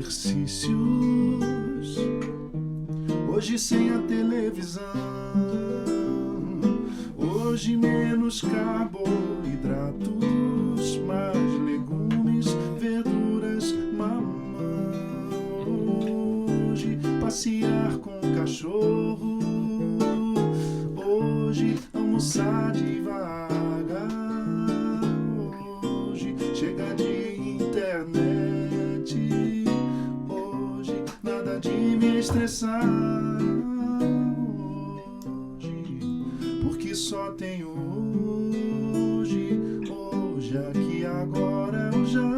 exercícios. Hoje sem a televisão, hoje menos carboidratos, mais legumes, verduras, mamão. Hoje passear com o cachorro, hoje almoçar devagar, hoje chega de internet, hoje nada de me estressar, hoje, porque só tenho hoje, hoje aqui agora eu já.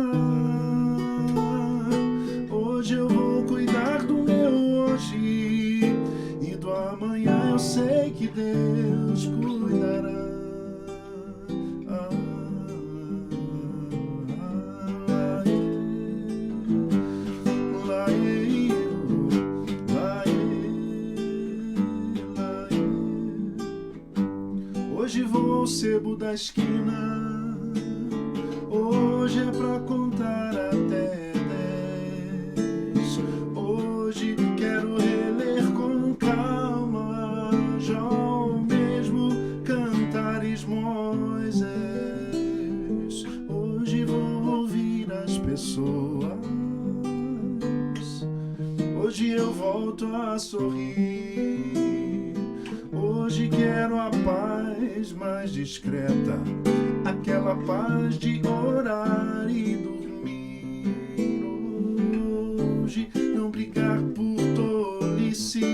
Hoje eu vou cuidar do meu hoje e do amanhã eu sei que Deus cuidará. Hoje vou ao sebo da esquina, hoje é pra contar até 10. Hoje quero reler com calma Jó, mesmo Cantares Moisés. Hoje vou ouvir as pessoas, hoje eu volto a sorrir. Hoje quero a paz mais discreta, aquela paz de orar e dormir. Hoje não brigar por tolices,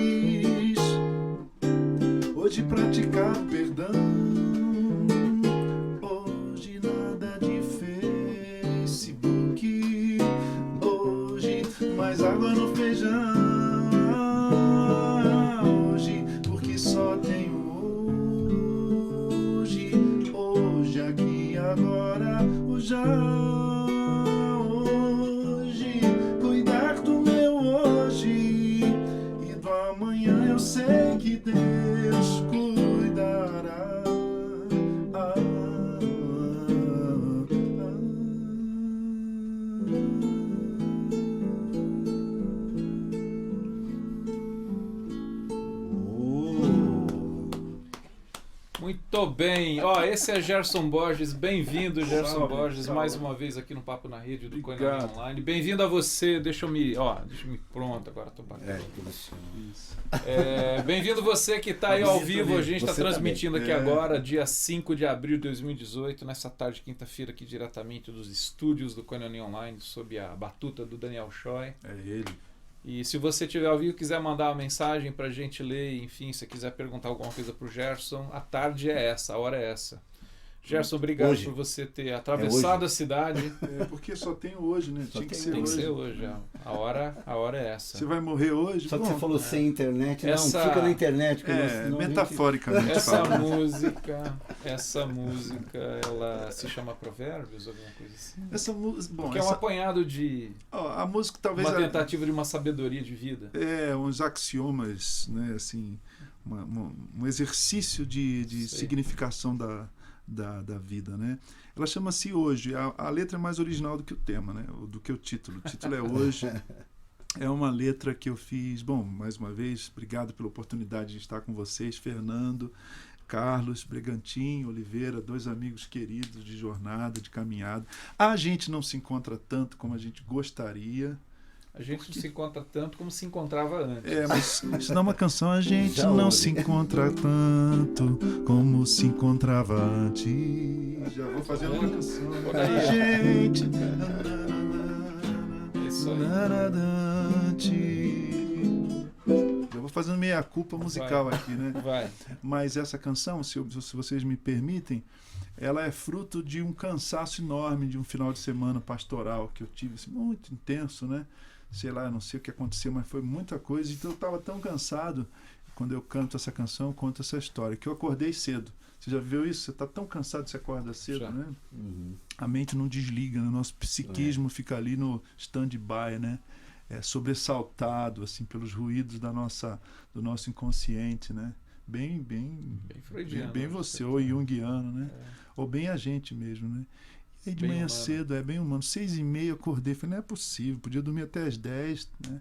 hoje praticar perdão. Hoje nada de Facebook, hoje mais água no feijão. Hoje porque só tenho hoje, hoje aqui agora o já. Hoje cuidar do meu hoje e do amanhã eu sei que Deus cuidará. Muito bem, ó, esse é Gerson Borges, bem-vindo Gerson Salve, Borges, salve. mais uma vez aqui no Papo na Rede do Obrigado. Coinonia Online. Bem-vindo a você, deixa eu me pronto, agora tô batendo. Isso. Bem-vindo você que está aí ao vivo, a gente está Você transmitindo também. aqui agora, dia 5 de abril de 2018, nessa tarde, quinta-feira, aqui diretamente dos estúdios do Coinonia Online, sob a batuta do Daniel Choi. É ele. E se você tiver ao vivo, quiser mandar uma mensagem pra gente ler, enfim, se quiser perguntar alguma coisa pro Gerson, a tarde é essa, a hora é essa. Gerson, obrigado Hoje. por você ter atravessado a cidade. É porque só tem hoje, né? Tinha que ser Tem que hoje. ser hoje, a hora é essa. Você vai morrer hoje? Só que Bom, você falou sem internet, não, Essa- fica na internet. que É, senão a gente- metaforicamente Essa falando. música, ela se chama Provérbios, alguma coisa assim? Essa música, bom, Porque é um apanhado de a música talvez uma tentativa de uma sabedoria de vida. uns axiomas, né, assim, um exercício de Sei. significação da vida, né? Ela chama-se Hoje. A letra é mais original do que o tema, né? Do que o título. O título é Hoje. É uma letra que eu fiz. Bom, mais uma vez, obrigado pela oportunidade de estar com vocês, Fernando, Carlos, Bregantin, Oliveira, dois amigos queridos de jornada, de caminhada. A gente não se encontra tanto como a gente gostaria. A gente não se encontra tanto como se encontrava antes. Mas isso dá uma canção. A gente Já não ouve. se encontra tanto como se encontrava antes. Já vou fazendo uma canção. Por aí. A gente Isso aí. Eu vou fazendo meia culpa musical aqui, né? Vai. Mas essa canção, se vocês me permitem, ela é fruto de um cansaço enorme de um final de semana pastoral que eu tive, assim, muito intenso, né? Sei lá, não sei o que aconteceu, mas foi muita coisa. Então eu estava tão cansado, quando eu canto essa canção, eu conto essa história, que eu acordei cedo. Você já viu isso? Você está tão cansado, você acorda cedo, Já. né? Uhum. A mente não desliga, né? Nosso psiquismo fica ali no stand-by, né? Sobressaltado assim pelos ruídos do nosso inconsciente, né? Bem freudiano. bem você, ou junguiano, né? É. Ou bem a gente mesmo, né? E aí de Bem manhã humano. cedo, bem humano. 6h30 acordei, falei, não é possível, podia dormir até as 10, né?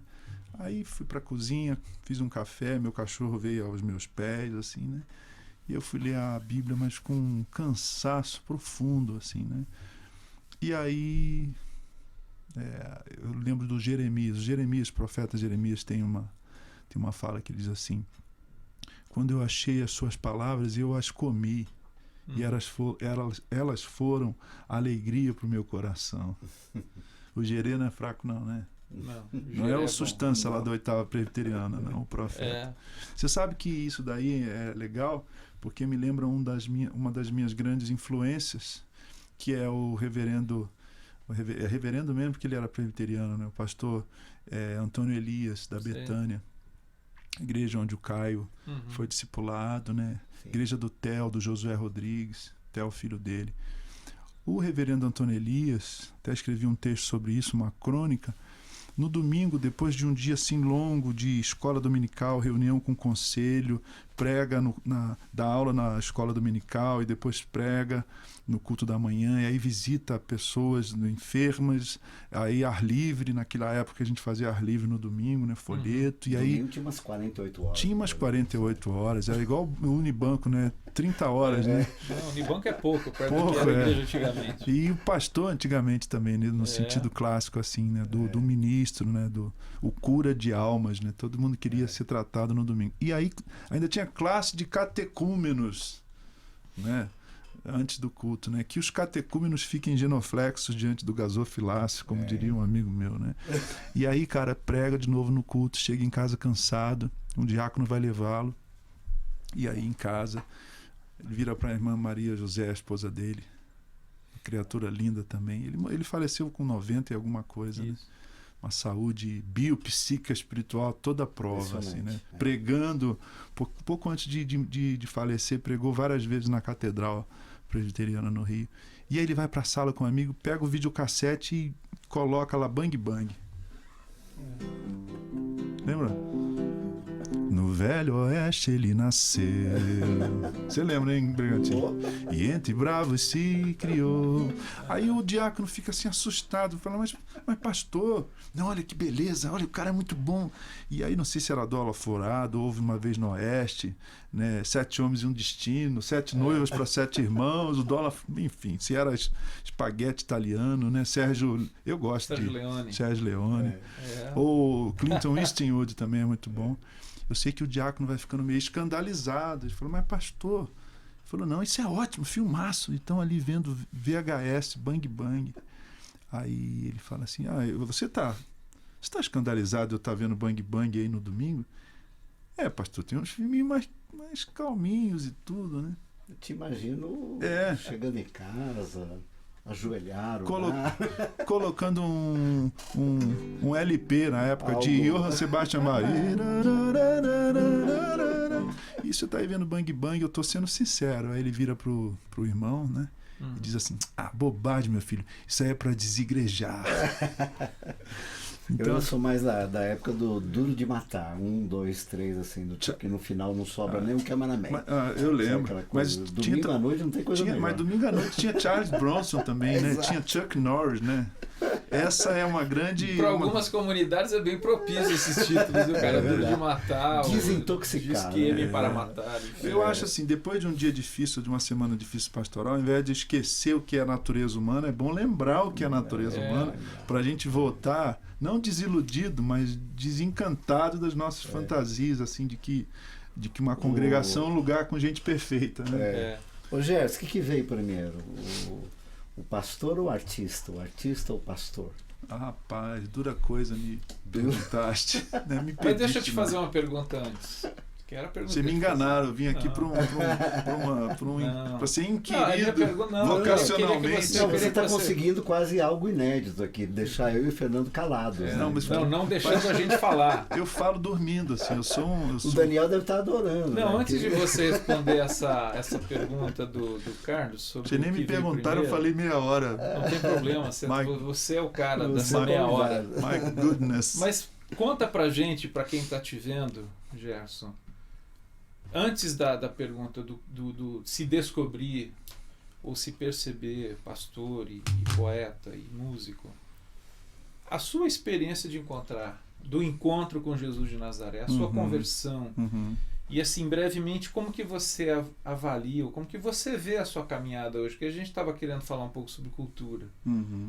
Aí fui pra cozinha, fiz um café, meu cachorro veio aos meus pés, assim, né? E eu fui ler a Bíblia, mas com um cansaço profundo, assim, né? E aí eu lembro do Jeremias, profeta Jeremias, tem uma fala que diz assim: quando eu achei as suas palavras, eu as comi, e elas foram alegria para o meu coração. O Gerê não é fraco não, né? Não é o Sustância lá da 8ª Presbiteriana, não, o profeta. Você sabe que isso daí é legal, porque me lembra uma das minhas grandes influências, que é o reverendo mesmo, porque ele era presbiteriano, né? O pastor Antônio Elias, da Betânia, igreja onde o Caio foi discipulado, né? Sim. Igreja do Theo, do Josué Rodrigues, Theo, filho dele. O reverendo Antônio Elias, até escrevi um texto sobre isso, uma crônica. No domingo, depois de um dia assim longo de escola dominical, reunião com o conselho, prega dá aula na escola dominical e depois prega no culto da manhã, e aí visita pessoas enfermas, aí ar livre, naquela época a gente fazia ar livre no domingo, né, folheto, e aí... Tinha umas 48 horas. Tinha umas 48 horas, era igual o Unibanco, né, 30 horas, né? Não, o Unibanco é pouco, perto do que era a igreja antigamente. E o pastor antigamente também, né, no sentido clássico, assim, né, do ministro, né, o cura de almas, né, todo mundo queria ser tratado no domingo. E aí ainda tinha classe de catecúmenos, né, antes do culto, né? Que os catecúmenos fiquem genuflexos diante do gasofilácio, como diria um amigo meu, né? E aí, cara, prega de novo no culto, chega em casa cansado, um diácono vai levá-lo, e aí em casa ele vira para a irmã Maria José, a esposa dele, uma criatura linda também. Ele faleceu com 90 e alguma coisa, né? Uma saúde biopsíquica, espiritual, toda a prova, assim, né? Pregando, pouco antes de falecer, pregou várias vezes na Catedral Presbiteriana no Rio. E aí ele vai para a sala com um amigo, pega o videocassete e coloca lá Bang Bang. Lembra? No Velho Oeste ele nasceu. Você lembra, hein, Brigantinho? E entre bravos se criou. Aí o diácono fica assim assustado, fala, mas pastor, não, olha que beleza, olha, o cara é muito bom. E aí não sei se era dólar furado, houve uma vez no Oeste, né, 7 homens e um destino, 7 noivas para 7 irmãos, o dólar, enfim, se era espaguete italiano, né, eu gosto Sérgio Leone. Ou Clinton Eastwood também é muito bom. Eu sei que o diácono vai ficando meio escandalizado. Ele falou, mas pastor... Ele falou, não, isso é ótimo, filmaço. Então ali vendo VHS, Bang Bang. Aí ele fala assim, você tá escandalizado de eu estar vendo Bang Bang aí no domingo? Pastor, tem uns filminhos mais calminhos e tudo, né? Eu te imagino chegando em casa... ajoelharam colocando um LP na época de Johann Sebastian Bach. E você tá aí vendo Bang Bang, eu tô sendo sincero. Aí ele vira pro irmão, né, e diz assim, bobagem, meu filho, isso aí é pra desigrejar. Então, eu sou mais da época do Duro de Matar, 1, 2, 3, assim, que no final não sobra nem um cameraman. Eu lembro. Mas domingo à noite não tem coisa melhor. Mas domingo à noite tinha Charles Bronson também, né? Tinha Chuck Norris, né? Essa é uma grande... Para algumas comunidades é bem propício esses títulos, o cara Duro de Matar, Desintoxicar, esquema para matar. Eu acho assim, depois de um dia difícil, de uma semana difícil pastoral, ao invés de esquecer o que é a natureza humana, é bom lembrar o que é a natureza humana, para a gente voltar, não desiludido, mas desencantado das nossas fantasias, assim, de que uma congregação é um lugar com gente perfeita, né? Ô Gerson, o que veio primeiro? O pastor ou o artista? O artista ou o pastor? Rapaz, dura coisa me perguntaste. Né? Mas deixa eu te fazer uma pergunta antes. Você me enganaram, eu vim aqui para ser inquirido vocacionalmente. Você está conseguindo quase algo inédito aqui, deixar eu e o Fernando calados. Não deixando a gente falar. Eu falo dormindo, assim, O Daniel deve estar adorando. Não, antes de você responder essa pergunta do Carlos sobre. Você nem me perguntaram, eu falei meia hora. Não tem problema, você é o cara dessa meia hora. My goodness. Mas conta pra gente, pra quem tá te vendo, Gerson. Antes da pergunta do se descobrir ou se perceber pastor e poeta e músico, a sua experiência de do encontro com Jesus de Nazaré, a sua conversão, e assim, brevemente, como que você avalia, ou como que você vê a sua caminhada hoje? Porque a gente estava querendo falar um pouco sobre cultura.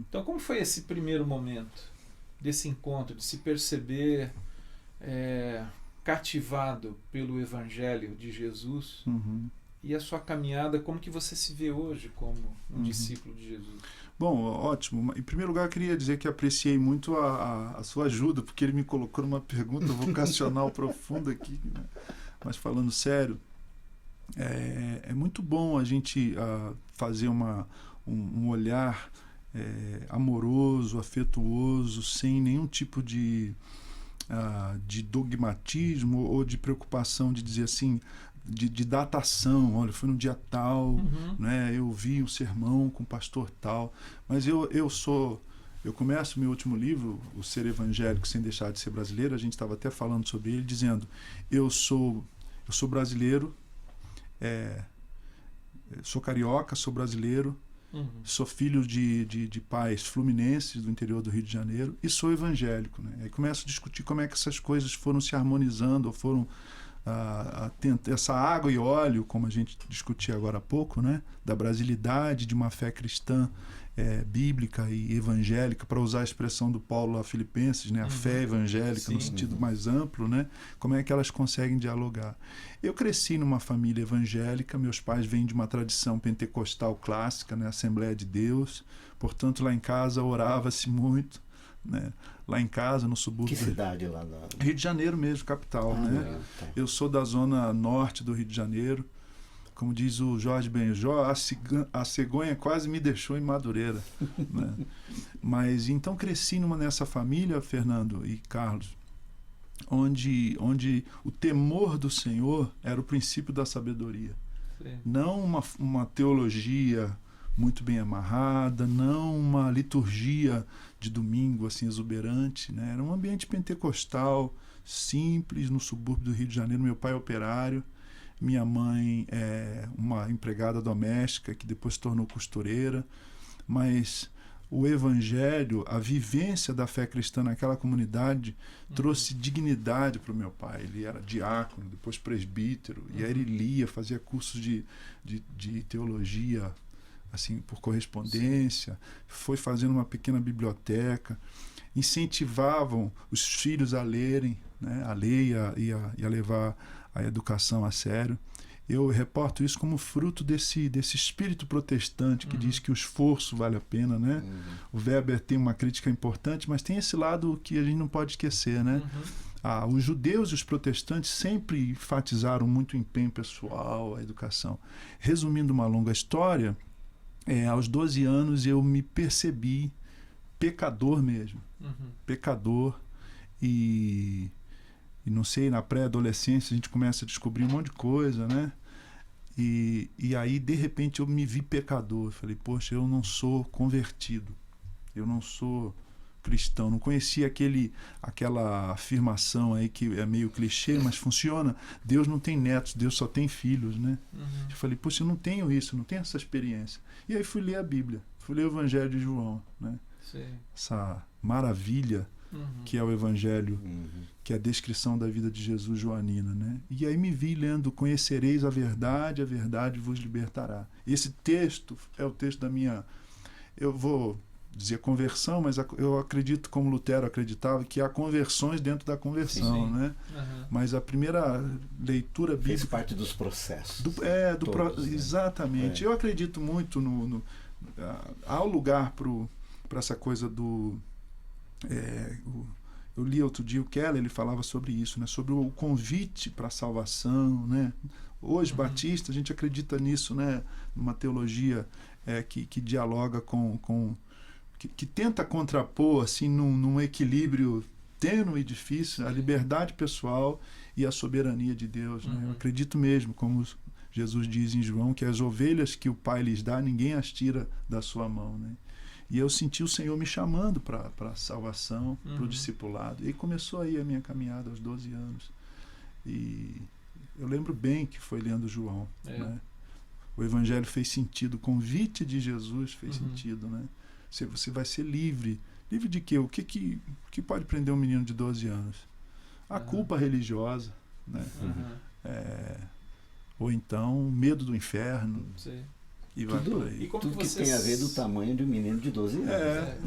Então, como foi esse primeiro momento desse encontro, de se perceber cativado pelo Evangelho de Jesus, e a sua caminhada, como que você se vê hoje como um discípulo de Jesus? Bom, ótimo. Em primeiro lugar, eu queria dizer que apreciei muito a sua ajuda, porque ele me colocou numa pergunta vocacional profunda aqui, né? Mas falando sério, é muito bom a gente fazer um olhar amoroso, afetuoso, sem nenhum tipo de dogmatismo ou de preocupação de dizer assim, de datação. Olha, foi no dia tal, né? Eu vi um sermão com o pastor tal. Mas eu começo meu último livro, O Ser Evangélico Sem Deixar de Ser Brasileiro. A gente estava até falando sobre ele, dizendo: eu sou brasileiro, sou carioca, sou brasileiro, sou filho de pais fluminenses do interior do Rio de Janeiro e sou evangélico, né? Aí começo a discutir como é que essas coisas foram se harmonizando, ou foram essa água e óleo, como a gente discutia agora há pouco, né? Da brasilidade de uma fé cristã bíblica e evangélica, para usar a expressão do Paulo a Filipenses, né? A fé evangélica, sim, no sentido mais amplo, né? Como é que elas conseguem dialogar? Eu cresci numa família evangélica, meus pais vêm de uma tradição pentecostal clássica, né? Assembleia de Deus, portanto lá em casa orava-se muito, né? Lá em casa, no subúrbio. Que cidade lá? Rio de Janeiro mesmo, capital, né? Tá. Eu sou da zona norte do Rio de Janeiro. Como diz o Jorge Benjó, a cegonha quase me deixou em Madureira, né? Mas então cresci nessa família, Fernando e Carlos, onde o temor do Senhor era o princípio da sabedoria. Sim. Não uma teologia muito bem amarrada, não uma liturgia de domingo assim exuberante, né? Era um ambiente pentecostal, simples, no subúrbio do Rio de Janeiro. Meu pai é operário, minha mãe é uma empregada doméstica que depois se tornou costureira, mas o evangelho, a vivência da fé cristã naquela comunidade trouxe dignidade para o meu pai. Ele era diácono, depois presbítero, e aí ele lia, fazia cursos de teologia assim por correspondência, foi fazendo uma pequena biblioteca, incentivavam os filhos a lerem, né, a ler e a levar a educação a sério. Eu reporto isso como fruto desse espírito protestante que diz que o esforço vale a pena, né? O Weber tem uma crítica importante, mas tem esse lado que a gente não pode esquecer, né? Os judeus e os protestantes sempre enfatizaram muito o empenho pessoal, a educação. Resumindo uma longa história, aos 12 anos eu me percebi pecador mesmo. Pecador. E não sei, na pré-adolescência a gente começa a descobrir um monte de coisa, né? E aí, de repente, eu me vi pecador. Eu falei, poxa, eu não sou convertido. Eu não sou cristão. Não conhecia aquela afirmação aí que é meio clichê, mas funciona. Deus não tem netos, Deus só tem filhos, né? Eu falei, poxa, eu não tenho isso, não tenho essa experiência. E aí fui ler a Bíblia, fui ler o Evangelho de João, né? Sim. Essa maravilha que é o Evangelho, que é a descrição da vida de Jesus joanina, né? E aí me vi lendo: conhecereis a verdade vos libertará. Esse texto é o texto da minha, eu vou dizer conversão, mas eu acredito, como Lutero acreditava, que há conversões dentro da conversão, sim, né? Mas a primeira leitura bíblica... Fez parte dos processos. Todos, né? Exatamente. Eu acredito muito há um lugar para essa coisa do... eu li outro dia o Keller, ele falava sobre isso, né? Sobre o convite para a salvação, né? Hoje, batista, a gente acredita nisso, né? Numa teologia que dialoga que tenta contrapor assim, num equilíbrio tênue e difícil, a liberdade pessoal e a soberania de Deus, né? Eu acredito mesmo, como Jesus diz em João, que as ovelhas que o Pai lhes dá, ninguém as tira da sua mão, né? E eu senti o Senhor me chamando para a salvação, para o discipulado. E começou aí a minha caminhada aos 12 anos. E eu lembro bem que foi lendo João, né? o Evangelho fez sentido, o convite de Jesus fez sentido, né? Você vai ser livre. Livre de quê? O que pode prender um menino de 12 anos? A culpa religiosa, né? Ou então o medo do inferno. Sim. E vai por aí. E como Tudo que você tem a ver do tamanho de um menino de 12 anos.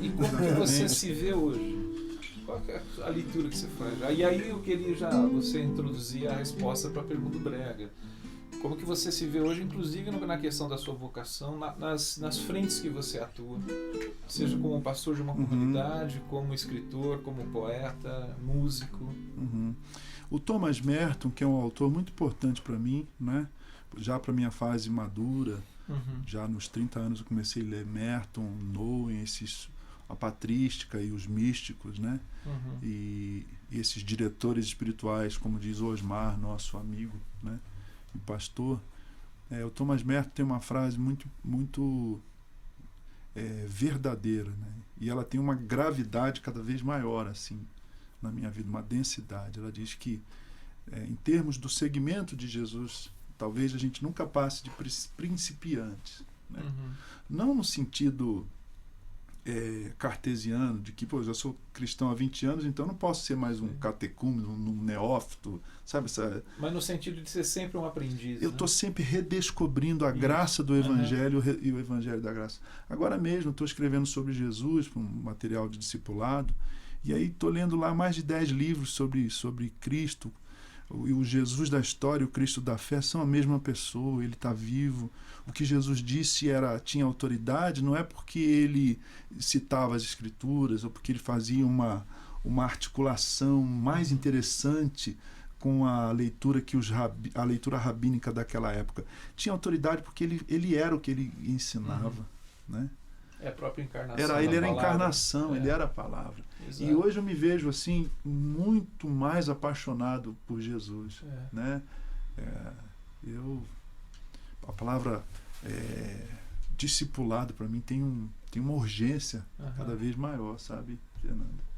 E como que você se vê hoje? Qual é a leitura que você faz? E aí eu queria você introduzir a resposta para a pergunta do Brega. Como que você se vê hoje, inclusive na questão da sua vocação, nas frentes que você atua? Seja como pastor de uma comunidade, como escritor, como poeta, músico. O Thomas Merton, que é um autor muito importante para mim, né? Já para minha fase madura, já nos 30 anos eu comecei a ler Merton, Nowen, a patrística e os místicos, né? E esses diretores espirituais, como diz Osmar, nosso amigo, né? E pastor. O Thomas Merton tem uma frase muito verdadeira, né? E ela tem uma gravidade cada vez maior assim na minha vida, uma densidade. Ela diz que em termos do segmento de Jesus, talvez a gente nunca passe de principiantes, né? Não no sentido cartesiano, de que, eu já sou cristão há 20 anos, então não posso ser mais um catecúmeno, um neófito, sabe? Mas no sentido de ser sempre um aprendiz. Eu estou sempre redescobrindo a graça do Evangelho e o Evangelho da graça. Agora mesmo estou escrevendo sobre Jesus, um material de discipulado, e aí estou lendo lá mais de 10 livros sobre Cristo. E o Jesus da história e o Cristo da fé são a mesma pessoa, ele está vivo. O que Jesus disse tinha autoridade, não é porque ele citava as Escrituras ou porque ele fazia uma articulação mais interessante com a leitura a leitura rabínica daquela época. Tinha autoridade porque ele era o que ele ensinava, né? É a própria encarnação. Ele era a encarnação, ele era a palavra. Exato. E hoje eu me vejo assim muito mais apaixonado por Jesus, né? A palavra discipulado para mim tem uma urgência cada vez maior, sabe, Fernando?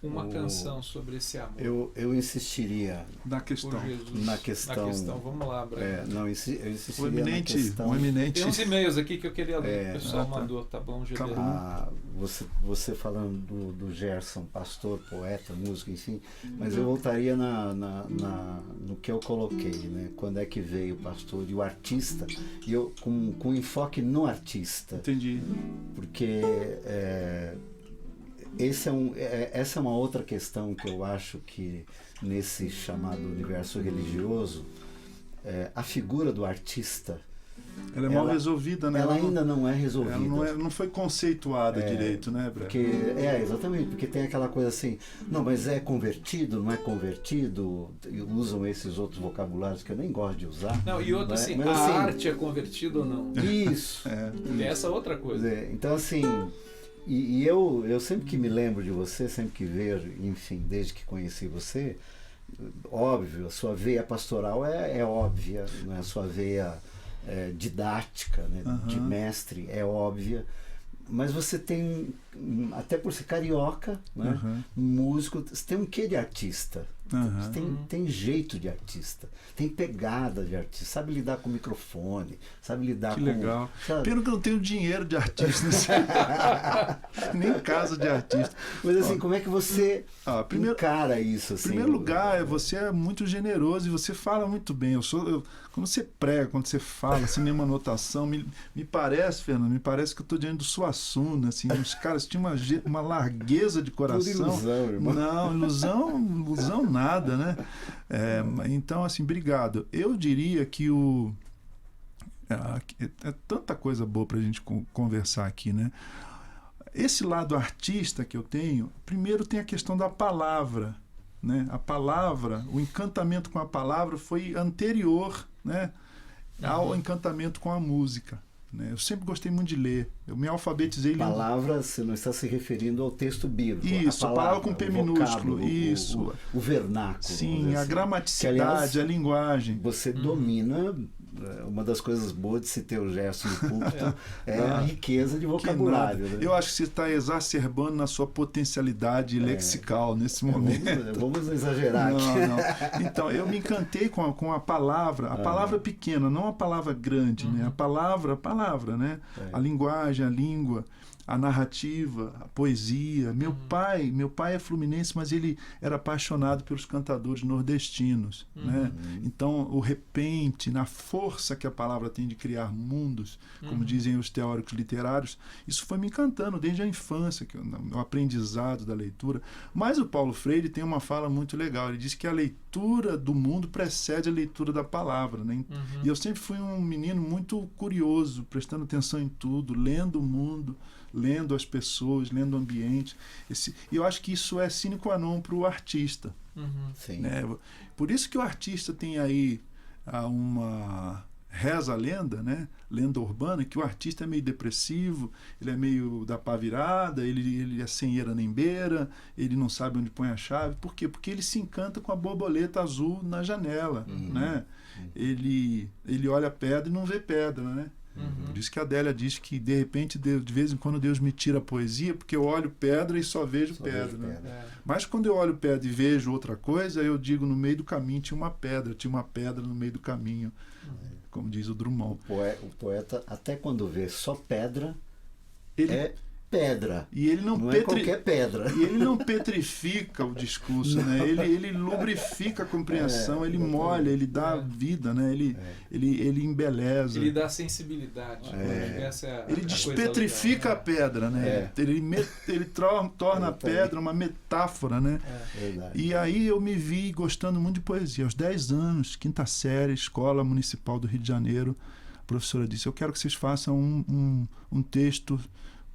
Uma canção sobre esse amor. Eu insistiria na questão. Na questão. Vamos lá, Brega. Eu insistiria na questão. Tem uns e-mails aqui que eu queria ler. O pessoal mandou, tá bom, você falando do Gerson, pastor, poeta, músico, enfim, mas eu voltaria no que eu coloquei, né? Quando é que veio o pastor e o artista, e eu com enfoque no artista. Entendi. Porque essa é uma outra questão que eu acho que nesse chamado universo religioso, a figura do artista, ela é mal resolvida, né? Ela ainda não é resolvida. Ela não foi conceituada direito, né, Breno? Exatamente, porque tem aquela coisa assim, não, mas é convertido, não é convertido, e usam esses outros vocabulários que eu nem gosto de usar. Não, e outro assim, a arte é convertida ou não? Isso. Tem essa outra coisa. Então assim, e eu sempre que me lembro de você, sempre que vejo, enfim, desde que conheci você, óbvio, a sua veia pastoral é óbvia, né? A sua veia didática, né? De mestre é óbvia, mas você tem, até por ser carioca, né? Músico, você tem um quê de artista. Você tem jeito de artista, tem pegada de artista, sabe lidar com o microfone, sabe lidar com... Que legal. Pena que eu não tenho dinheiro de artista, nem casa de artista. Mas assim, como é que você encara isso? Assim, em primeiro lugar, você é muito generoso e você fala muito bem. Quando você prega, quando você fala, assim, nenhuma anotação, me parece, Fernando, que eu estou diante do Suassuna, assim, os caras tinham uma largueza de coração. Tudo ilusão, irmão. Não, ilusão nada, né? Então, assim, obrigado. Eu diria que é tanta coisa boa para a gente conversar aqui, né? Esse lado artista que eu tenho, primeiro tem a questão da palavra, né? A palavra, o encantamento com a palavra foi anterior, né, ao encantamento com a música, né? Eu sempre gostei muito de ler. Eu me alfabetizei lendo. Palavra, você não está se referindo ao texto bíblico. Isso, a palavra com P minúsculo. Isso. O vernáculo. Sim, a gramaticidade, a linguagem. Você domina uma das coisas boas de se ter o gesto no púlpito é a riqueza de vocabulário. Né? Eu acho que você está exacerbando na sua potencialidade lexical nesse momento. Vamos exagerar aqui. Não. Então, eu me encantei com a palavra pequena, não a palavra grande, né? A palavra, né? A linguagem, a língua, a narrativa, a poesia. Meu pai é fluminense, mas ele era apaixonado pelos cantadores nordestinos, né? Então, o repente, na força que a palavra tem de criar mundos, como dizem os teóricos literários, isso foi me encantando desde a infância, o aprendizado da leitura. Mas o Paulo Freire tem uma fala muito legal. Ele diz que a leitura do mundo precede a leitura da palavra, né? E eu sempre fui um menino muito curioso, prestando atenção em tudo, lendo o mundo, lendo as pessoas, lendo o ambiente. E eu acho que isso é sine qua non para o artista. Sim. Né? Por isso que o artista tem aí uma reza a lenda, né? Lenda urbana, que o artista é meio depressivo, ele é meio da pá virada, ele é sem eira nem beira, ele não sabe onde põe a chave. Por quê? Porque ele se encanta com a borboleta azul na janela. Né? Ele olha a pedra e não vê pedra, né? Por isso que a Adélia diz que, de repente, de vez em quando Deus me tira a poesia, porque eu olho pedra e só vejo pedra. Né? Mas quando eu olho pedra e vejo outra coisa, eu digo, no meio do caminho tinha uma pedra no meio do caminho, como diz o Drummond. O poeta, até quando vê só pedra, ele é pedra. E ele não é qualquer pedra. E ele não petrifica o discurso, né? Ele lubrifica a compreensão, ele molha, ele dá vida, né? Ele embeleza. Ele dá sensibilidade. Ele despetrifica a pedra, né? Ele torna a pedra uma metáfora, né? E aí eu me vi gostando muito de poesia. Aos 10 anos, 5ª série, Escola Municipal do Rio de Janeiro, a professora disse, eu quero que vocês façam um texto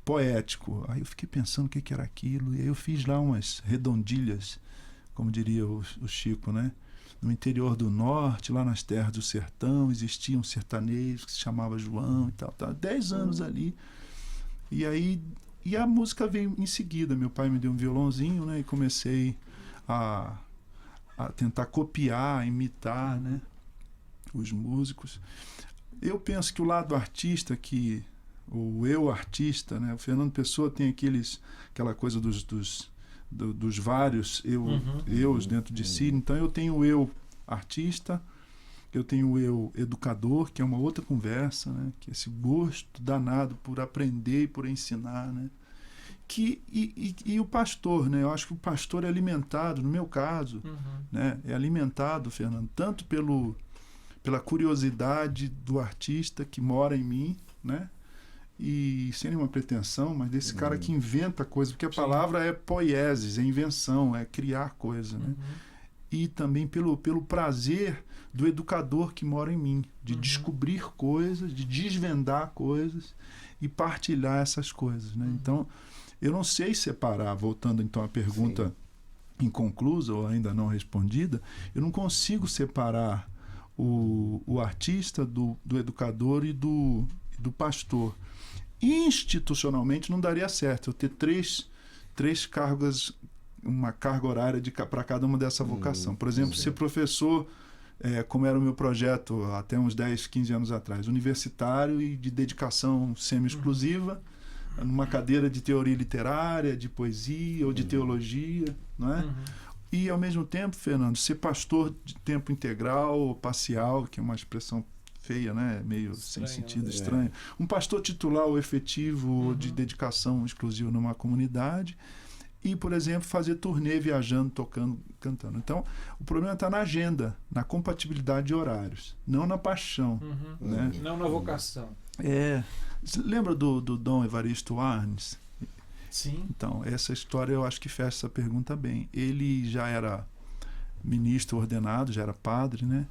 poético. Aí eu fiquei pensando o que era aquilo, e aí eu fiz lá umas redondilhas, como diria o Chico, né? No interior do norte, lá nas terras do sertão, existia um sertanejo que se chamava João e tal. 10 anos ali. E a música veio em seguida. Meu pai me deu um violãozinho, né? E comecei a tentar copiar, imitar, né? Os músicos. Eu penso que o lado artista, o eu artista, né? O Fernando Pessoa tem aquela coisa dos vários eus dentro de si. Então eu tenho o eu artista, eu tenho o eu educador, que é uma outra conversa, né? Que é esse gosto danado por aprender e por ensinar, né? E o pastor, né? Eu acho que o pastor é alimentado, no meu caso, né? É alimentado, Fernando, tanto pela curiosidade do artista que mora em mim, né? E sem nenhuma pretensão, mas desse cara que inventa coisa, porque a palavra é poiesis, é invenção, é criar coisa, né? E também pelo prazer do educador que mora em mim, de descobrir coisas, de desvendar coisas e partilhar essas coisas, né? Então, eu não sei separar, voltando então à pergunta inconclusa ou ainda não respondida, eu não consigo separar o artista do educador e do pastor. Institucionalmente não daria certo eu ter três cargas, uma carga horária para cada uma dessa vocação. Por exemplo, ser professor, como era o meu projeto até uns 10, 15 anos atrás, universitário e de dedicação semi-exclusiva, numa cadeira de teoria literária, de poesia ou de teologia, não é? E, ao mesmo tempo, Fernando, ser pastor de tempo integral ou parcial, que é uma expressão feia, né? Meio sem sentido, estranho. Um pastor titular ou efetivo de dedicação exclusiva numa comunidade e, por exemplo, fazer turnê viajando, tocando, cantando. Então, o problema está na agenda, na compatibilidade de horários, não na paixão. Né? Não na vocação. Lembra do Dom Evaristo Arnes? Sim. Então, essa história eu acho que fecha essa pergunta bem. Ele já era ministro ordenado, já era padre, né?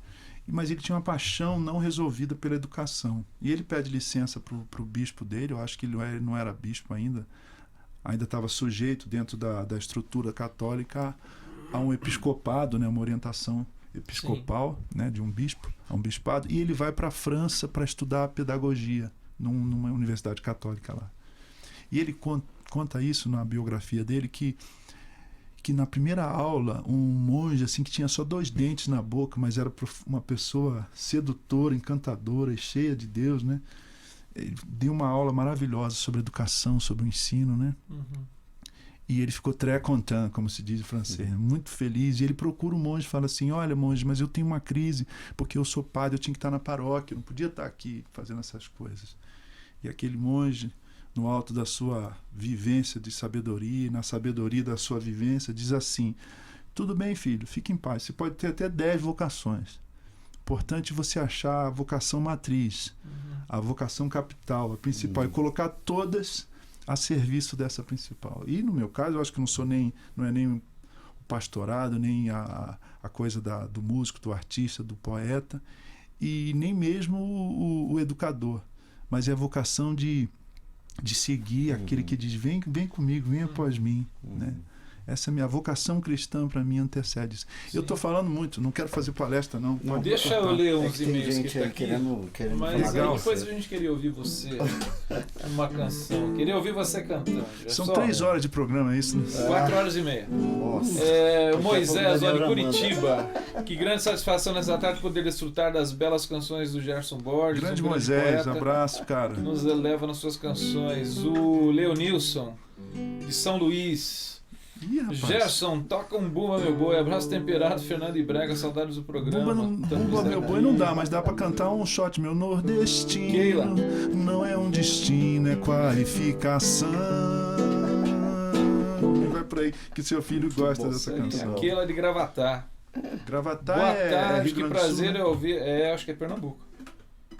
Mas ele tinha uma paixão não resolvida pela educação. E ele pede licença para o bispo dele, eu acho que ele não era bispo ainda estava sujeito dentro da estrutura católica a um episcopado, né, uma orientação episcopal, né, de um bispo, a um bispado, e ele vai para a França para estudar pedagogia numa universidade católica lá. E ele conta isso na biografia dele, que que na primeira aula, um monge assim que tinha só 2 dentes na boca, mas era uma pessoa sedutora, encantadora e cheia de Deus, né? Ele deu uma aula maravilhosa sobre educação, sobre o ensino, né? E ele ficou très content, como se diz em francês, muito feliz. E ele procura o monge e fala assim: olha, monge, mas eu tenho uma crise, porque eu sou padre, eu tinha que estar na paróquia, eu não podia estar aqui fazendo essas coisas. E aquele monge, no alto da sua vivência de sabedoria, na sabedoria da sua vivência, diz assim: tudo bem, filho, fique em paz, você pode ter até 10 vocações. Importante você achar a vocação matriz, a vocação capital, a principal, e colocar todas a serviço dessa principal. E no meu caso, eu acho que não é nem o pastorado, nem a coisa do músico, do artista, do poeta, e nem mesmo o educador, mas é a vocação de seguir aquele que diz: vem comigo, vem após mim, né? Essa é a minha vocação cristã, para mim, antecede isso. Sim. Eu estou falando muito, não quero fazer palestra, não. Deixa eu ler uns e-mails que está aqui. Querendo mas aí depois a gente queria ouvir você. Uma canção. Queria ouvir você cantando. São 3 horas de programa, é isso? 4 horas e meia. Nossa. O Moisés, olha, de Curitiba. Que grande satisfação nessa tarde poder desfrutar das belas canções do Gerson Borges. Grande Moisés, abraço, cara. Nos eleva nas suas canções. O Leonilson, de São Luís. Gerson, toca um Bumba Meu Boi, abraço temperado, Fernando e Brega, saudades do programa. Bumba Meu Boi não dá, mas dá pra cantar um shot, meu nordestino. Keila. Não é um destino, é qualificação. Vai por aí, que seu filho gosta dessa canção. Keila de Gravatá. Gravatá. Boa tarde, Rio que Grande do prazer Sul, né? é ouvir. Acho que é Pernambuco.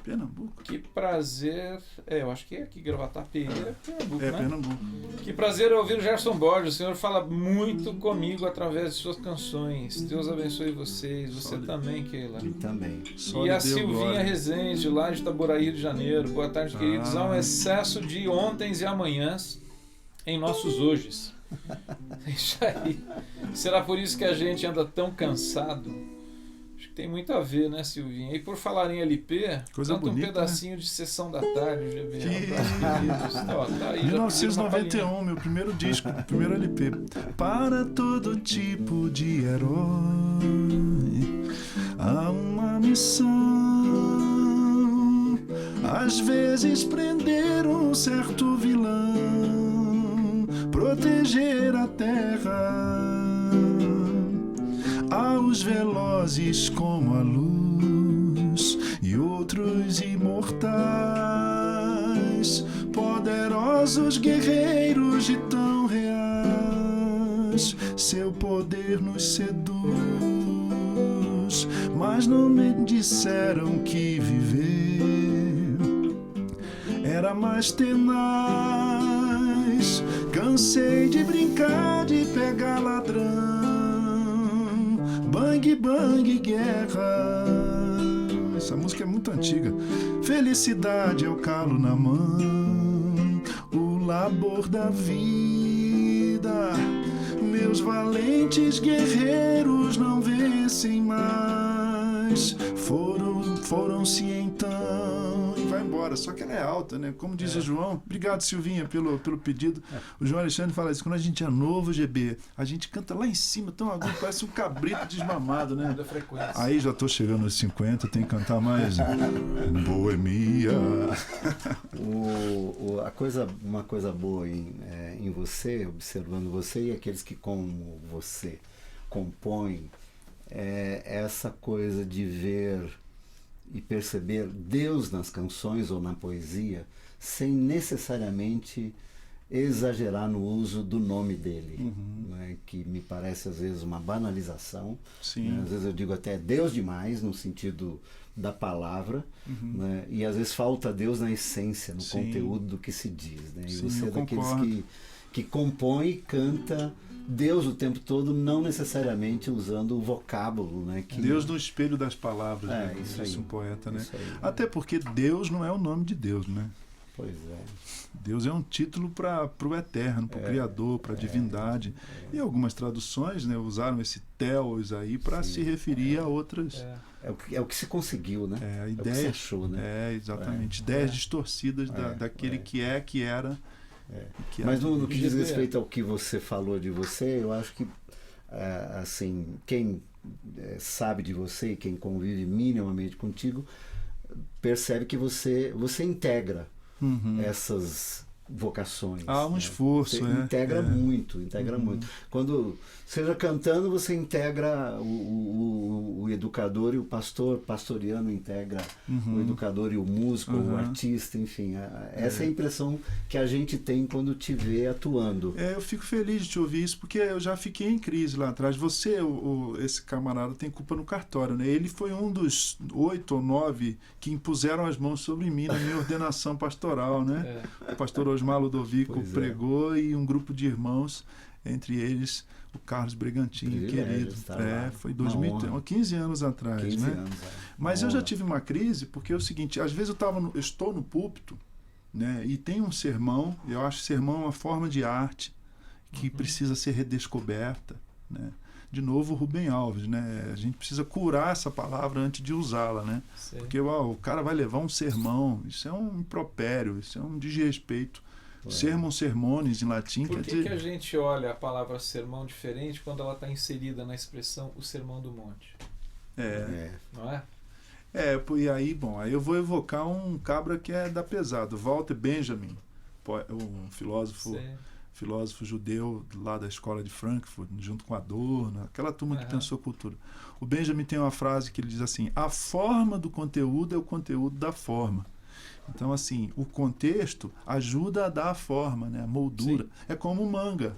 Pernambuco? Que prazer. Eu acho que é aqui, Gravatá, Pereira, Pernambuco, né? Pernambuco. Que prazer é ouvir o Gerson Borges. O senhor fala muito comigo através de suas canções. Deus abençoe vocês. Você também, Keila. E também. E a Silvinha Rezende, lá de Itaboraí, Rio de Janeiro. Boa tarde, queridos. Há um excesso de ontens e amanhãs em nossos hojes. Isso aí. Será por isso que a gente anda tão cansado? Acho que tem muito a ver, né, Silvinha? E por falar em LP, coisa canta bonita, um pedacinho, né? De Sessão da Tarde, GB. Tá aí, 1991, meu primeiro disco, primeiro LP. Para todo tipo de herói há uma missão. Às vezes prender um certo vilão, proteger a terra. Há os velozes como a luz e outros imortais, poderosos guerreiros de tão reais. Seu poder nos seduz, mas não me disseram que viver era mais tenaz. Cansei de brincar de pegar ladrão, bang, bang, guerra. Essa música é muito antiga. Felicidade é o calo na mão, o labor da vida. Meus valentes guerreiros não vencem mais. Foram-se então. E vai embora. Só que ela é alta, né? Como diz o João. Obrigado, Silvinha, pelo pedido. O João Alexandre fala isso. Quando a gente é novo, GB, a gente canta lá em cima, tão agudo, parece um cabrito desmamado, né? Aí já tô chegando aos 50, tem que cantar mais boemia. Uma coisa boa em você, observando você e aqueles que como você compõem, é essa coisa de ver e perceber Deus nas canções ou na poesia sem necessariamente exagerar no uso do nome dele, né? Que me parece às vezes uma banalização. Né? Às vezes eu digo até Deus demais no sentido da palavra, né? E às vezes falta Deus na essência, no conteúdo do que se diz, né? E você é daqueles que compõe e canta Deus o tempo todo, não necessariamente usando o vocábulo, né? Que Deus no espelho das palavras, né? Isso aí, um poeta, né? Aí, até porque Deus não é o nome de Deus, né? Pois é. Deus é um título para o eterno, para o Criador, para a divindade. E algumas traduções, né, usaram esse Theos aí para se referir a outras. É o que se conseguiu, né? A ideia, é o que se achou, né? Exatamente. Ideias distorcidas daquele que é, que era. Mas no que diz respeito ao que você falou de você, eu acho que assim, quem sabe de você e quem convive minimamente contigo percebe que você integra essas vocações. Há um esforço, você integra muito. Quando, seja cantando, você integra o educador e o pastor, pastoriano integra o educador e o músico, o artista, enfim. Essa é a impressão que a gente tem quando te vê atuando. Eu fico feliz de te ouvir isso, porque eu já fiquei em crise lá atrás. Você, esse camarada, tem culpa no cartório, né? Ele foi um dos 8 ou 9 que impuseram as mãos sobre mim na minha ordenação pastoral, né? O pastor Osmar Ludovico pregou e um grupo de irmãos, entre eles o Carlos Brigantini, querido. Foi 15 anos atrás, 15 né? Anos, Mas eu já tive uma crise, porque é o seguinte, às vezes eu estou no púlpito, né, e tem um sermão, eu acho que sermão é uma forma de arte que precisa ser redescoberta, né? De novo, Rubem Alves, né? A gente precisa curar essa palavra antes de usá-la, né? Sim. Porque o cara vai levar um sermão, isso é um impropério, isso é um desrespeito. Sermon sermones em latim. Por que a gente olha a palavra sermão diferente quando ela está inserida na expressão o Sermão do Monte? Não é? E aí, aí eu vou evocar um cabra que é da pesado, Walter Benjamin, um filósofo judeu lá da escola de Frankfurt, junto com Adorno, aquela turma que pensou cultura. O Benjamin tem uma frase que ele diz assim: a forma do conteúdo é o conteúdo da forma. Então, assim, o contexto ajuda a dar a forma, né? A moldura. Sim. É como manga.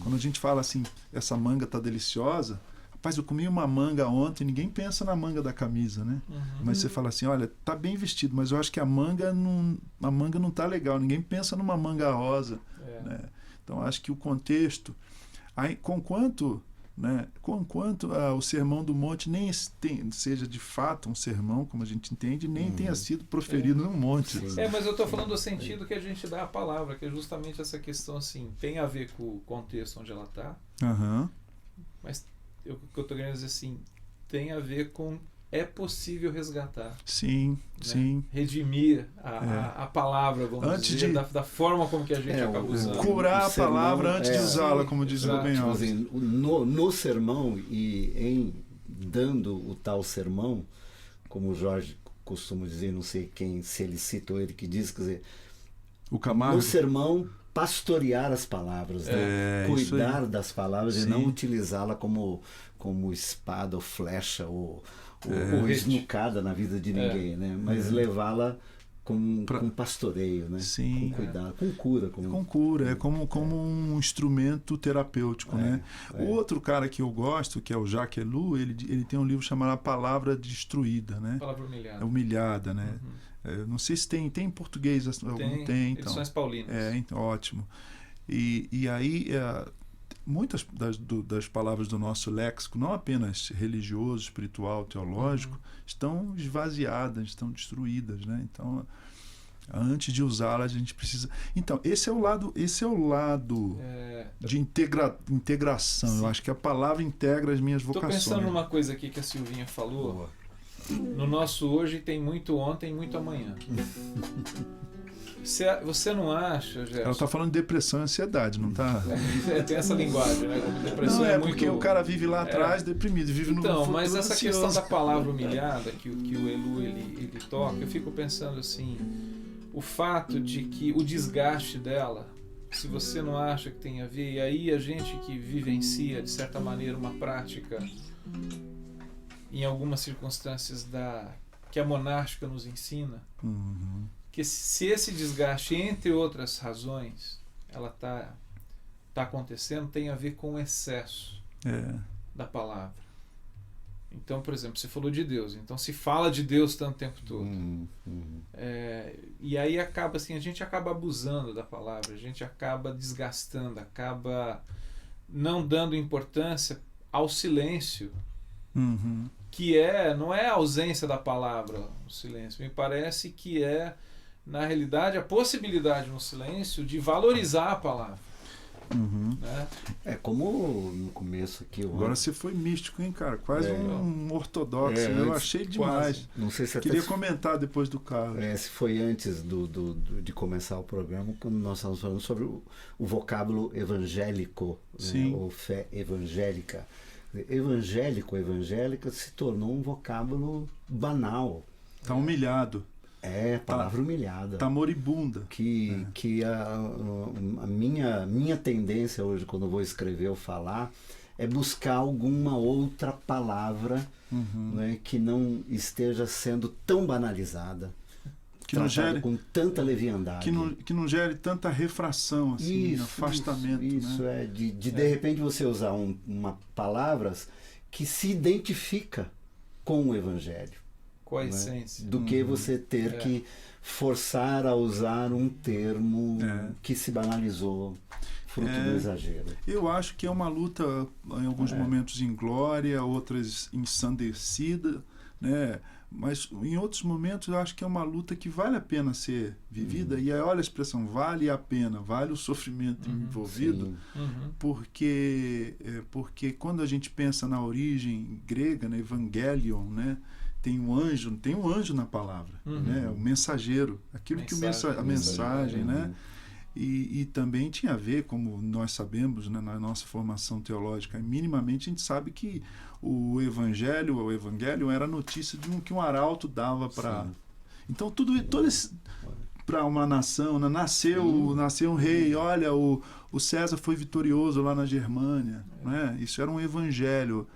Quando a gente fala assim, essa manga tá deliciosa, rapaz, eu comi uma manga ontem, ninguém pensa na manga da camisa, né? Mas você fala assim, olha, tá bem vestido, mas eu acho que a manga não tá legal, ninguém pensa numa manga rosa. Né? Então, acho que o contexto, aí, conquanto o Sermão do Monte nem seja de fato um sermão, como a gente entende, nem tenha sido proferido no monte. Mas eu estou falando do sentido que a gente dá à palavra, que é justamente essa questão assim, tem a ver com o contexto onde ela está, mas o que eu estou querendo dizer assim, tem a ver com é possível resgatar. Sim, né? Sim. Redimir a palavra, vamos dizer, da forma como que a gente acaba usando. Curar a palavra antes de usá-la, como diz o Rubem Alves. Assim, no sermão e em dando o tal sermão, como o Jorge costuma dizer, não sei quem, se ele citou ele que diz, quer dizer, o Camargo. No sermão, pastorear as palavras, né? Cuidar das palavras e não utilizá-la como espada ou flecha ou esnucada na vida de ninguém, né? Mas levá-la com pastoreio, né? Sim. Com cuidado, com cura. Com cura, como um instrumento terapêutico, né? O outro cara que eu gosto, que é o Jacques Ellul, ele tem um livro chamado A Palavra Destruída, né? Palavra humilhada. Humilhada, né? Não sei se tem em português, tem então. Edições paulinas. Então, ótimo. E aí muitas das palavras do nosso léxico, não apenas religioso, espiritual, teológico, estão esvaziadas, estão destruídas, né? Então, antes de usá-las, a gente precisa. Então, esse é o lado de integração. Sim. Eu acho que a palavra integra as minhas vocações. Estou pensando numa coisa aqui que a Silvinha falou. Boa. No nosso hoje tem muito ontem e muito amanhã. Você não acha, Gerson? Ela está falando de depressão e ansiedade, não está? Tem essa linguagem, né? Como depressão não, é muito... porque o cara vive lá atrás deprimido, vive no futuro mas essa ansioso. questão da palavra humilhada que o Ellul ele toca, eu fico pensando assim, o fato de que o desgaste dela, se você não acha que tem a ver, e aí a gente que vivencia, de certa maneira, uma prática, em algumas circunstâncias que a monástica nos ensina, que se esse desgaste, entre outras razões, ela tá acontecendo, tem a ver com o excesso da palavra. Então, por exemplo, você falou de Deus, então se fala de Deus tanto tempo todo. E aí acaba assim, a gente acaba abusando da palavra, a gente acaba desgastando, acaba não dando importância ao silêncio, que não é a ausência da palavra, o silêncio. Me parece que é, na realidade, a possibilidade no silêncio de valorizar a palavra. Né? Como no começo aqui. Agora você foi místico, hein, cara? Quase um ortodoxo. Eu achei demais. Quase. Não sei se queria comentar depois do Carlos. Se foi antes de começar o programa, quando nós estávamos falando sobre o vocábulo evangélico, né? Ou fé evangélica. Evangélico, evangélica se tornou um vocábulo banal. Está humilhado. Palavra humilhada. Está moribunda. Que a minha tendência hoje, quando eu vou escrever ou falar, é buscar alguma outra palavra, né, que não esteja sendo tão banalizada, que não gere com tanta leviandade. Que não gere tanta refração, assim, afastamento. Isso, né? De repente você usar uma palavras que se identifica com o Evangelho. Com a essência. Do que você ter que forçar a usar um termo que se banalizou, fruto do exagero. Eu acho que é uma luta, em alguns momentos em glória, outras ensandecida, né? Mas em outros momentos eu acho que é uma luta que vale a pena ser vivida. E aí olha a expressão, vale a pena, vale o sofrimento envolvido, porque quando a gente pensa na origem grega, né, evangelion, né, tem um anjo na palavra, né, o mensageiro, aquilo que a mensagem, né, e também tinha a ver, como nós sabemos, né, na nossa formação teológica, minimamente a gente sabe que o evangelho era a notícia que um arauto dava para. Então todo esse para uma nação, né? Nasceu um rei, olha, o César foi vitorioso lá na Germânia, né? Isso era um evangelho.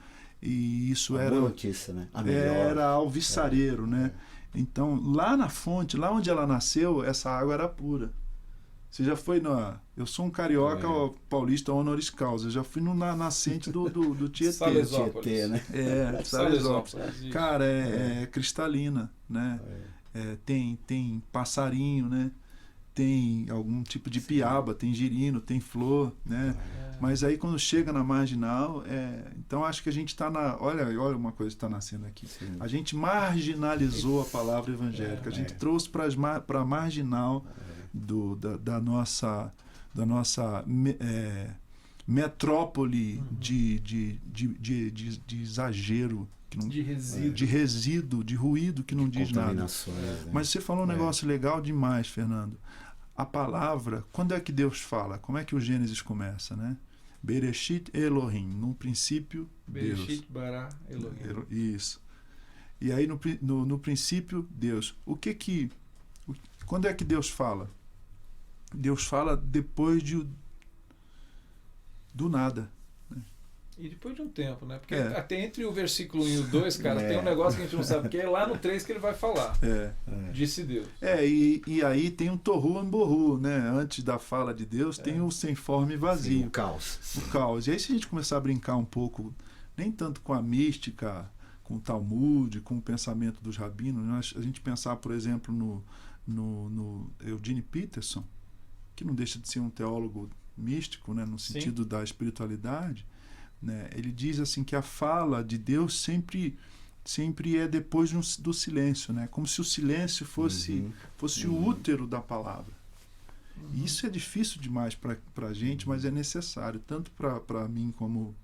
E isso era boa notícia, né? Era alvissareiro, né? Então, lá na fonte, lá onde ela nasceu, essa água era pura. Você já foi eu sou um carioca paulista honoris causa. Eu já fui na nascente do Tietê. Tietê, né? Salesópolis. Cara, é cristalina, né? Tem passarinho, né? Tem algum tipo de piaba, tem girino, tem flor, né? Mas aí quando chega na marginal, então acho que a gente está olha uma coisa que está nascendo aqui. Sim. A gente marginalizou a palavra evangélica, a gente trouxe para a marginal da nossa metrópole de exagero, de resíduo, de ruído que não diz nada. Né? Mas você falou um negócio legal demais, Fernando. A palavra, quando é que Deus fala? Como é que o Gênesis começa, né? Bereshit Elohim, no princípio, Bereshit Deus. bara Elohim. Isso. E aí no princípio, Deus. Quando é que Deus fala? Deus fala depois do nada. E depois de um tempo, né? Porque até entre o versículo 1 e o 2, cara, tem um negócio que a gente não sabe, porque é lá no 3 que ele vai falar. Disse Deus. E aí tem um torru amborru, né? Antes da fala de Deus, tem o sem forma e vazio. Sim, o caos. O caos. E aí se a gente começar a brincar um pouco, nem tanto com a mística, com o Talmud, com o pensamento dos rabinos, a gente pensar, por exemplo, no Eugene Peterson, que não deixa de ser um teólogo místico, né? No sentido da espiritualidade, né? Ele diz assim que a fala de Deus sempre é depois do silêncio, né? Como se o silêncio fosse o útero da palavra. E isso é difícil demais para a gente, mas é necessário, tanto para mim como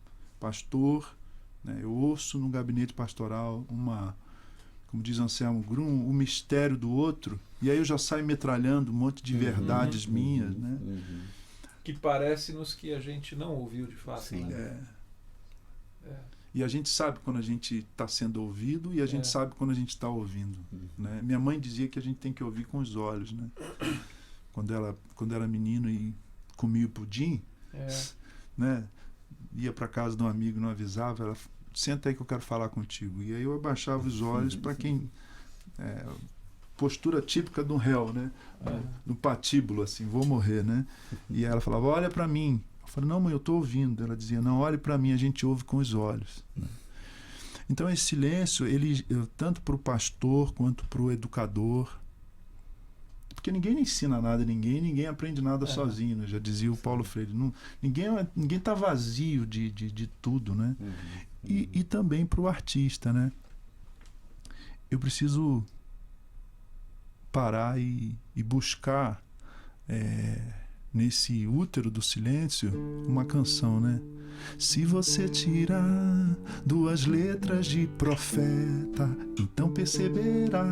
pastor, né? Eu ouço no gabinete pastoral como diz Anselmo Grum, o mistério do outro, e aí eu já saio metralhando um monte de verdades minhas, né? Que parece-nos que a gente não ouviu de fato. Sim. Né? E a gente sabe quando a gente está sendo ouvido e a gente sabe quando a gente está ouvindo. Né? Minha mãe dizia que a gente tem que ouvir com os olhos. Né? Quando era menino e comia o pudim, né? Ia para casa de um amigo, não avisava, ela senta aí que eu quero falar contigo. E aí eu abaixava os olhos para quem... postura típica de um réu, né? No patíbulo, assim, vou morrer, né? E ela falava, olha para mim. Eu falei, não, mãe, eu estou ouvindo. Ela dizia, não, olhe para mim, a gente ouve com os olhos. Então esse silêncio, tanto para o pastor quanto para o educador, porque ninguém ensina nada a ninguém aprende nada sozinho, né? Já dizia o Paulo Freire. Ninguém está vazio de tudo, né? E também para o artista, né? Eu preciso parar e buscar nesse útero do silêncio, uma canção, né? Se você tirar 2 letras de profeta, então perceberá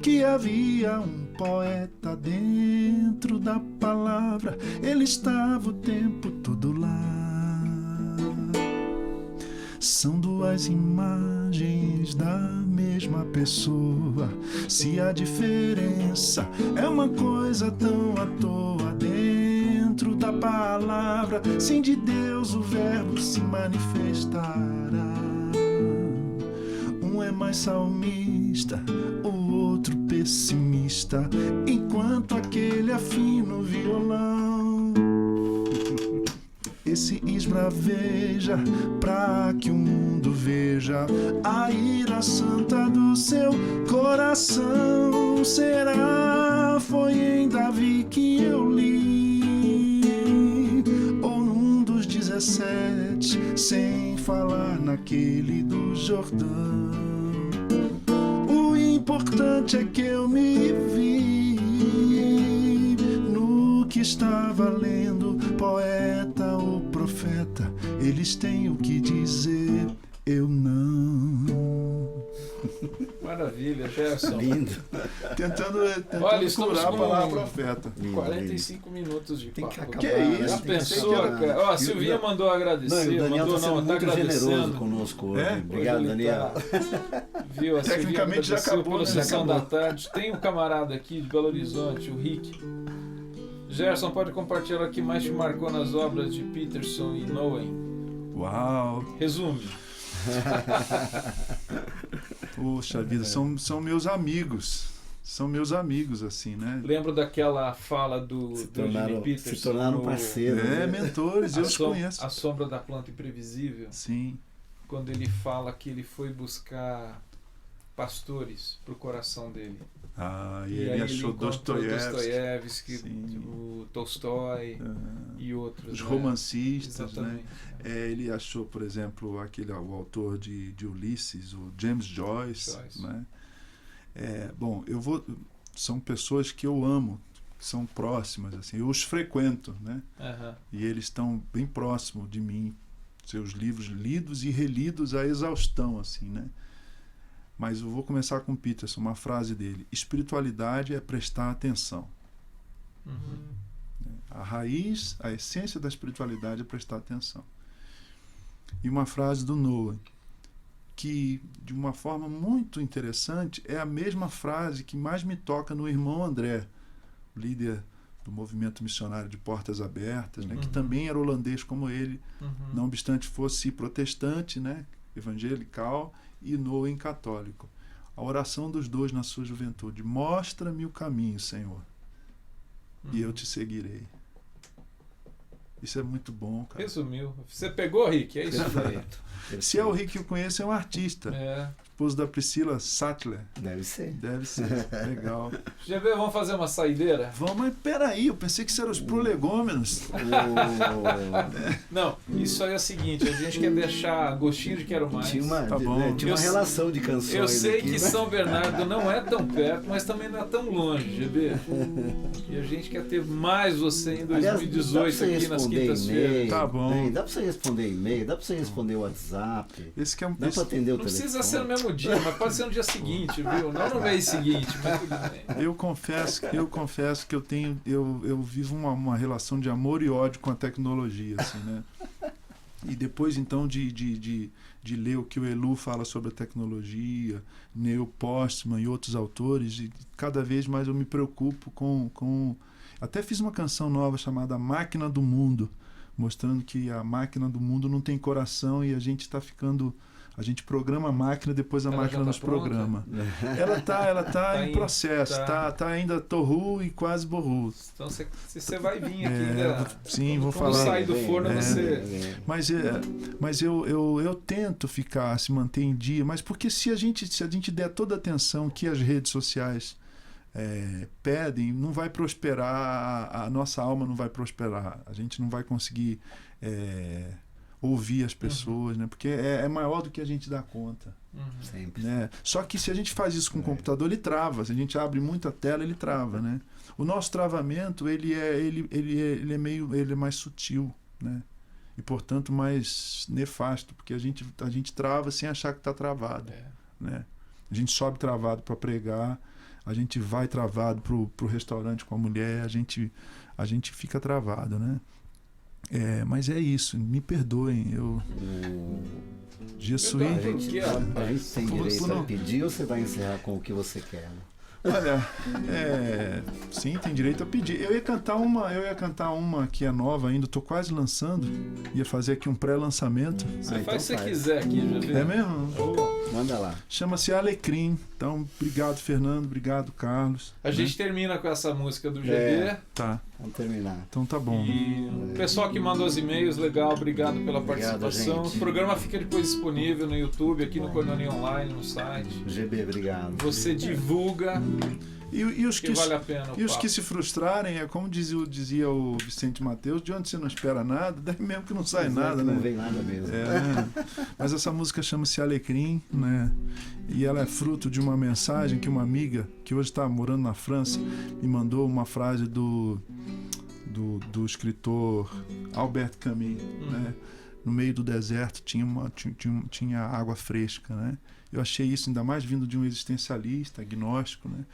que havia um poeta dentro da palavra. Ele estava o tempo todo lá. São 2 imagens da mesma pessoa. Se a diferença é uma coisa tão à toa dentro da palavra, sim, de Deus o verbo se manifestará. Um é mais salmista, o outro pessimista, enquanto aquele afina o violão. Esse esbraveja pra que o mundo veja a ira santa do seu coração. Será? Foi em Davi que eu li, ou num dos 17, sem falar naquele do Jordão. O importante é que eu me vi no que estava lendo. Poeta ou profeta, eles têm o que dizer, eu não. Maravilha, Gerson. Lindo. Tentando Olha, estamos curar a com palavra profeta. 45 minutos de Tem que papo. acabar. Que é isso? Já pensou, cara? Ó, a Silvinha mandou agradecer. Não, o Daniel mandou, está sendo tá muito generoso agradecendo. conosco hoje. É? Obrigado, Hoje ele Daniel. tá- Viu? A Silvinha Tecnicamente já agradeceu acabou, pela né? Já sessão acabou. da tarde. Tem um camarada aqui de Belo Horizonte, o Rick. Gerson, pode compartilhar o que mais te marcou nas obras de Peterson e Nowen? Uau! Resume. Poxa vida, são meus amigos. São meus amigos, assim, né? Lembro daquela fala do Jimmy Peterson. Se tornaram no parceiros. É, né? mentores, eu A os Som- conheço. A Sombra da Planta Imprevisível. Sim. Quando ele fala que ele foi buscar pastores pro coração dele. Ah, e aí ele achou encontrou Dostoiévski. Dostoiévski, Sim. o Tolstói e outros. Os né? romancistas, Exatamente. né? Ele achou, por exemplo, o autor de Ulisses, o James Joyce. Né? Bom, são pessoas que eu amo, que são próximas, assim, eu os frequento, né? Aham. E eles estão bem próximos de mim, seus livros lidos e relidos à exaustão, assim, né? Mas eu vou começar com Peterson, uma frase dele: espiritualidade é prestar atenção. Uhum. A raiz, a essência da espiritualidade é prestar atenção. E uma frase do Noah, que de uma forma muito interessante é a mesma frase que mais me toca no irmão André, líder do movimento missionário de Portas Abertas, né, que também era holandês como ele, não obstante fosse protestante, né, evangelical, e Noah católico. A oração dos dois na sua juventude: mostra-me o caminho, Senhor, e eu te seguirei. Isso é muito bom, cara. Resumiu. Você pegou, Rick? É isso aí. Se é o Rick que eu conheço, é um artista. É. Esposo da Priscila Sattler. Deve ser. Deve ser. Legal. GB, vamos fazer uma saideira? Vamos, mas peraí, eu pensei que isso eram os prolegômenos. Não, isso aí é o seguinte, a gente quer deixar gostinho de quero mais. Tinha uma, Tá bom. tinha uma Eu- relação de canções. Eu sei aqui, que né? São Bernardo não é tão perto, mas também não é tão longe, GB. E a gente quer ter mais você em Aliás, 2018 dá pra você aqui nas responder quintas-feiras. e-mail, Tá bom. né? Dá pra você responder e-mail, dá pra você responder WhatsApp, Esse que é um. dá pra atender o Não telefone. precisa ser no mesmo dia, mas pode ser no dia seguinte, viu? Não no mês seguinte, mas tudo bem. Eu confesso que eu vivo uma relação de amor e ódio com a tecnologia, assim, né? E depois, então, de ler o que o Elu fala sobre a tecnologia, Neil Postman e outros autores, e cada vez mais eu me preocupo com... Até fiz uma canção nova chamada Máquina do Mundo, mostrando que a máquina do mundo não tem coração e a gente está ficando... A gente programa a máquina, depois a Ela máquina já tá nos programa. Ela tá Tá em em- processo, tá. tá ainda torru e quase borru. Então você vai vir aqui ainda. Sim, vou Quando falar. sair do forno, É. você. Mas eu tento se manter em dia, mas porque se a gente der toda a atenção que as redes sociais pedem, não vai prosperar, a nossa alma não vai prosperar, a gente não vai conseguir ouvir as pessoas, né? Porque é maior do que a gente dá conta. Sempre. Né? Só que se a gente faz isso com o computador, ele trava. Se a gente abre muita tela, ele trava, né? O nosso travamento, ele é mais sutil, né? E, portanto, mais nefasto, porque a gente trava sem achar que está travado, né? A gente sobe travado para pregar, a gente vai travado pro restaurante com a mulher, a gente fica travado, né? Mas é isso, me perdoem, Jesus. A gente tem direito a pedir ou você vai encerrar com o que você quer? Olha, sim, tem direito a pedir. Eu ia cantar uma que é nova ainda, estou quase lançando, ia fazer aqui um pré-lançamento. Você faz se você quiser aqui, já. É mesmo? Manda lá. Chama-se Alecrim. Então, obrigado, Fernando, obrigado, Carlos. A gente termina com essa música do GB. Tá. Vamos terminar. Então tá bom. E o pessoal que mandou os e-mails, legal, obrigado pela participação. Gente. O programa fica depois disponível no YouTube, aqui no Koinonia Online, no site. GB, obrigado. Você divulga. E os que vale a pena. E os que se frustrarem, como dizia o Vicente Mateus, de onde você não espera nada, daí mesmo que não sai nada, né? Não vem nada mesmo. Né? Mas essa música chama-se Alecrim, né? E ela é fruto de uma mensagem que uma amiga, que hoje está morando na França, me mandou uma frase do escritor Albert Camus, né? No meio do deserto tinha água fresca, né? Eu achei isso ainda mais vindo de um existencialista, agnóstico, né?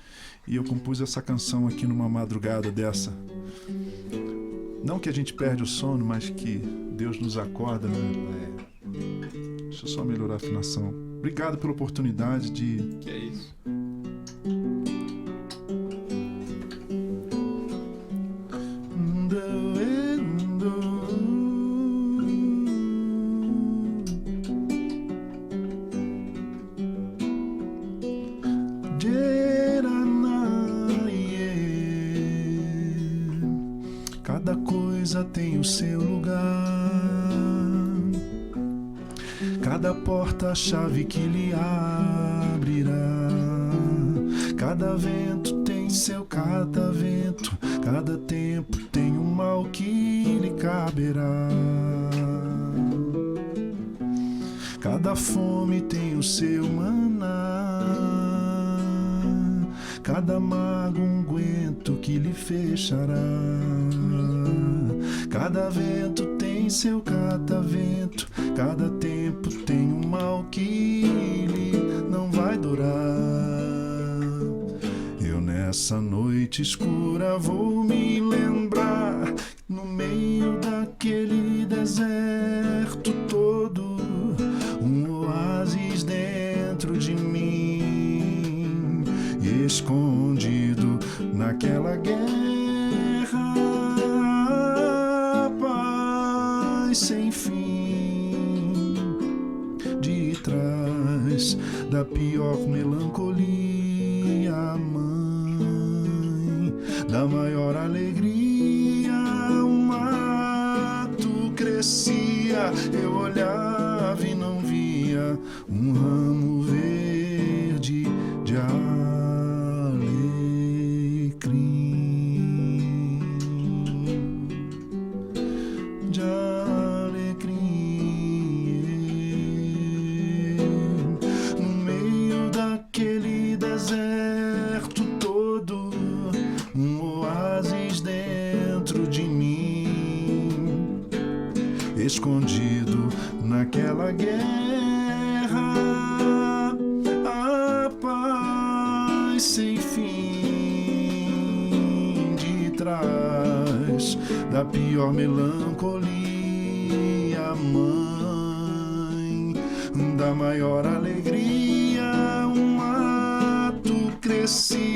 E eu compus essa canção aqui numa madrugada dessa. Não que a gente perde o sono, mas que Deus nos acorda, né? Deixa eu só melhorar a afinação. Obrigado pela oportunidade de... Que é isso. Cada coisa tem o seu lugar, cada porta a chave que lhe abrirá, cada vento tem seu catavento, cada tempo tem um mal que lhe caberá, cada fome tem o seu maná, cada mago unguento que lhe fechará, cada vento tem seu catavento, cada tempo tem um mal que lhe não vai durar. Eu nessa noite escura vou me lembrar, no meio daquele deserto todo, um oásis dentro de mim, escondido naquela guerra, paz sem fim, de trás da pior melancolia, mãe da maior alegria, o mato crescia, eu olhava e não via um ramo verde de escondido naquela guerra, a paz sem fim, de trás da pior melancolia, mãe da maior alegria, um mato crescia,